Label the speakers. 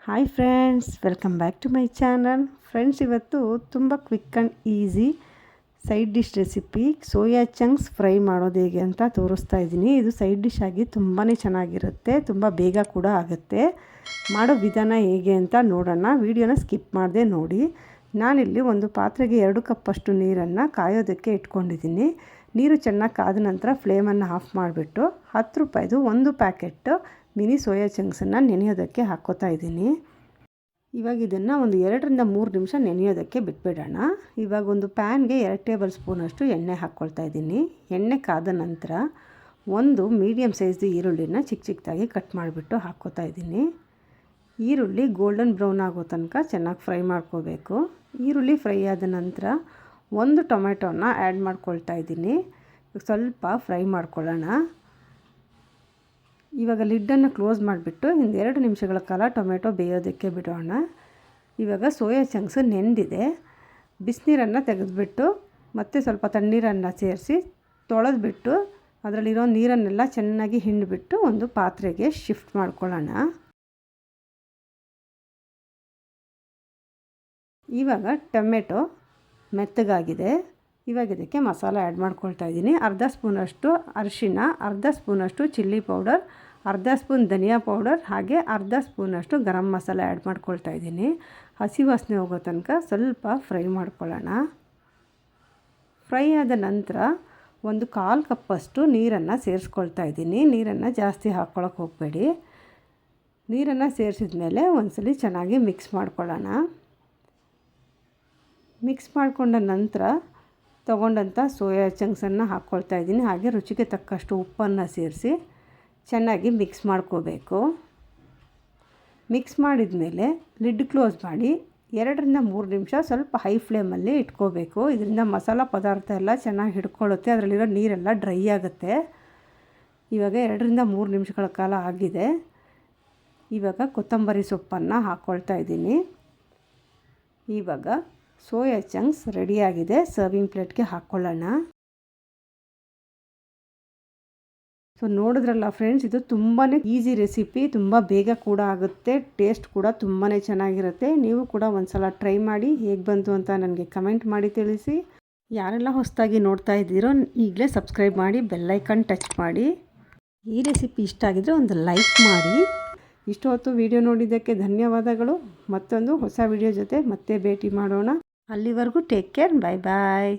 Speaker 1: Hi friends, welcome back to my channel. Friends, ಇವತ್ತು ತುಂಬ quick and easy side dish recipe soya chunks fry ಮಾಡೋದು ಹೇಗೆ ಅಂತ ತೋರಿಸ್ತಾ ಇದ್ದೀನಿ. ಇದು ಸೈಡ್ ಡಿಶ್ ಆಗಿ ತುಂಬಾ ಚೆನ್ನಾಗಿರುತ್ತೆ, ತುಂಬ ಬೇಗ ಕೂಡ ಆಗುತ್ತೆ. ಮಾಡೋ ವಿಧಾನ ಹೇಗೆ ಅಂತ ನೋಡೋಣ. ವಿಡಿಯೋನ ಸ್ಕಿಪ್ ಮಾಡದೆ ನೋಡಿ. ನಾನಿಲ್ಲಿ ಒಂದು ಪಾತ್ರೆಗೆ 2 ಕಪ್ಪಷ್ಟು ನೀರನ್ನು ಕಾಯೋದಕ್ಕೆ ಇಟ್ಕೊಂಡಿದ್ದೀನಿ. ನೀರು ಚೆನ್ನಾಗಿ ಕಾದ ನಂತರ ಫ್ಲೇಮನ್ನು ಆಫ್ ಮಾಡಿಬಿಟ್ಟು 10 ರೂಪಾಯಿದು ಒಂದು ಪ್ಯಾಕೆಟ್ ಮಿನಿ ಸೋಯಾ ಚಂಕ್ಸನ್ನು ನೆನೆಯೋದಕ್ಕೆ ಹಾಕ್ಕೋತಾ ಇದ್ದೀನಿ. ಇವಾಗ ಇದನ್ನು ಒಂದು 2ರಿಂದ 3 ನಿಮಿಷ ನೆನೆಯೋದಕ್ಕೆ ಬಿಟ್ಬಿಡೋಣ. ಇವಾಗ ಒಂದು ಪ್ಯಾನ್ಗೆ 2 ಟೇಬಲ್ ಸ್ಪೂನಷ್ಟು ಎಣ್ಣೆ ಹಾಕ್ಕೊಳ್ತಾ ಇದ್ದೀನಿ. ಎಣ್ಣೆ ಕಾದ ನಂತರ ಒಂದು ಮೀಡಿಯಮ್ ಸೈಜ್ದು ಈರುಳ್ಳಿನ ಚಿಕ್ಕ ಚಿಕ್ಕದಾಗಿ ಕಟ್ ಮಾಡಿಬಿಟ್ಟು ಹಾಕ್ಕೋತಾ ಇದ್ದೀನಿ. ಈರುಳ್ಳಿ ಗೋಲ್ಡನ್ ಬ್ರೌನ್ ಆಗೋ ತನಕ ಚೆನ್ನಾಗಿ ಫ್ರೈ ಮಾಡ್ಕೋಬೇಕು. ಈರುಳ್ಳಿ ಫ್ರೈ ಆದ ನಂತರ ಒಂದು ಟೊಮೆಟೊನ ಆ್ಯಡ್ ಮಾಡ್ಕೊಳ್ತಾ ಇದ್ದೀನಿ. ಸ್ವಲ್ಪ ಫ್ರೈ ಮಾಡ್ಕೊಳ್ಳೋಣ. ಇವಾಗ ಲಿಡ್ಡನ್ನು ಕ್ಲೋಸ್ ಮಾಡಿಬಿಟ್ಟು 2 ನಿಮಿಷಗಳ ಕಾಲ ಟೊಮೆಟೊ ಬೇಯೋದಕ್ಕೆ ಬಿಡೋಣ. ಇವಾಗ ಸೋಯಾ ಚಂಕ್ಸ್ ನೆಂದಿದೆ. ಬಿಸಿನೀರನ್ನು ತೆಗೆದುಬಿಟ್ಟು ಮತ್ತು ಸ್ವಲ್ಪ ತಣ್ಣೀರನ್ನು ಸೇರಿಸಿ ತೊಳೆದ್ಬಿಟ್ಟು ಅದರಲ್ಲಿರೋ ನೀರನ್ನೆಲ್ಲ ಚೆನ್ನಾಗಿ ಹಿಂಡಿಬಿಟ್ಟು ಒಂದು ಪಾತ್ರೆಗೆ ಶಿಫ್ಟ್ ಮಾಡ್ಕೊಳ್ಳೋಣ. ಇವಾಗ ಟೊಮೆಟೊ ಮೆತ್ತಗಾಗಿದೆ. ಇವಾಗ ಇದಕ್ಕೆ ಮಸಾಲ ಆ್ಯಡ್ ಮಾಡ್ಕೊಳ್ತಾ ಇದ್ದೀನಿ. ಅರ್ಧ ಸ್ಪೂನಷ್ಟು ಅರಿಶಿಣ, ಅರ್ಧ ಸ್ಪೂನಷ್ಟು ಚಿಲ್ಲಿ ಪೌಡರ್, ಅರ್ಧ ಸ್ಪೂನ್ ಧನಿಯಾ ಪೌಡರ್, ಹಾಗೆ ಅರ್ಧ ಸ್ಪೂನಷ್ಟು ಗರಂ ಮಸಾಲ ಆ್ಯಡ್ ಮಾಡ್ಕೊಳ್ತಾ ಇದ್ದೀನಿ. ಹಸಿ ವಾಸನೆ ಹೋಗೋ ತನಕ ಸ್ವಲ್ಪ ಫ್ರೈ ಮಾಡ್ಕೊಳ್ಳೋಣ. ಫ್ರೈ ಆದ ನಂತರ ಒಂದು 1/4 ಕಪ್ಪಷ್ಟು ನೀರನ್ನು ಸೇರಿಸ್ಕೊಳ್ತಾ ಇದ್ದೀನಿ. ನೀರನ್ನು ಜಾಸ್ತಿ ಹಾಕ್ಕೊಳಕ್ಕೆ ಹೋಗಬೇಡಿ. ನೀರನ್ನು ಸೇರಿಸಿದ ಮೇಲೆ ಒಂದ್ಸಲಿ ಚೆನ್ನಾಗಿ ಮಿಕ್ಸ್ ಮಾಡ್ಕೊಳ್ಳೋಣ. ಮಿಕ್ಸ್ ಮಾಡಿಕೊಂಡ ನಂತರ ತೊಗೊಂಡಂಥ ಸೋಯಾ ಚಂಕ್ಸನ್ನು ಹಾಕ್ಕೊಳ್ತಾ ಇದ್ದೀನಿ. ಹಾಗೆ ರುಚಿಗೆ ತಕ್ಕಷ್ಟು ಉಪ್ಪನ್ನು ಸೇರಿಸಿ ಚೆನ್ನಾಗಿ ಮಿಕ್ಸ್ ಮಾಡ್ಕೋಬೇಕು. ಮಿಕ್ಸ್ ಮಾಡಿದ ಮೇಲೆ ಲಿಡ್ ಕ್ಲೋಸ್ ಮಾಡಿ 2ರಿಂದ 3 ನಿಮಿಷ ಸ್ವಲ್ಪ ಹೈ ಫ್ಲೇಮಲ್ಲಿ ಇಟ್ಕೋಬೇಕು. ಇದರಿಂದ ಮಸಾಲ ಪದಾರ್ಥ ಎಲ್ಲ ಚೆನ್ನಾಗಿ ಹಿಡ್ಕೊಳ್ಳುತ್ತೆ, ಅದರಲ್ಲಿರೋ ನೀರೆಲ್ಲ ಡ್ರೈ ಆಗುತ್ತೆ. ಇವಾಗ 2ರಿಂದ 3 ನಿಮಿಷಗಳ ಕಾಲ ಆಗಿದೆ. ಇವಾಗ ಕೊತ್ತಂಬರಿ ಸೊಪ್ಪನ್ನು ಹಾಕ್ಕೊಳ್ತಾ ಇದ್ದೀನಿ. ಇವಾಗ ಸೋಯಾ ಚಂಕ್ಸ್ ರೆಡಿಯಾಗಿದೆ. ಸರ್ವಿಂಗ್ ಪ್ಲೇಟ್ಗೆ ಹಾಕ್ಕೊಳ್ಳೋಣ. ಸೊ ನೋಡಿದ್ರಲ್ಲ ಫ್ರೆಂಡ್ಸ್, ಇದು ತುಂಬಾ ಈಸಿ ರೆಸಿಪಿ, ತುಂಬ ಬೇಗ ಕೂಡ ಆಗುತ್ತೆ, ಟೇಸ್ಟ್ ಕೂಡ ತುಂಬಾ ಚೆನ್ನಾಗಿರುತ್ತೆ. ನೀವು ಕೂಡ ಒಂದು ಸಲ ಟ್ರೈ ಮಾಡಿ ಹೇಗೆ ಬಂತು ಅಂತ ನನಗೆ ಕಮೆಂಟ್ ಮಾಡಿ ತಿಳಿಸಿ. ಯಾರೆಲ್ಲ ಹೊಸದಾಗಿ ನೋಡ್ತಾ ಇದ್ದೀರೋ ಈಗಲೇ ಸಬ್ಸ್ಕ್ರೈಬ್ ಮಾಡಿ, ಬೆಲ್ಲೈಕನ್ ಟಚ್ ಮಾಡಿ. ಈ ರೆಸಿಪಿ ಇಷ್ಟ ಆಗಿದ್ರೆ ಒಂದು ಲೈಕ್ ಮಾಡಿ. ಇಷ್ಟು ಹೊತ್ತು ವಿಡಿಯೋ ನೋಡಿದ್ದಕ್ಕೆ ಧನ್ಯವಾದಗಳು. ಮತ್ತೊಂದು ಹೊಸ ವಿಡಿಯೋ ಜೊತೆ ಮತ್ತೆ ಭೇಟಿ ಮಾಡೋಣ. ಅಲ್ಲಿವರೆಗೂ ಟೇಕ್ ಕೇರ್. ಬಾಯ್ ಬಾಯ್.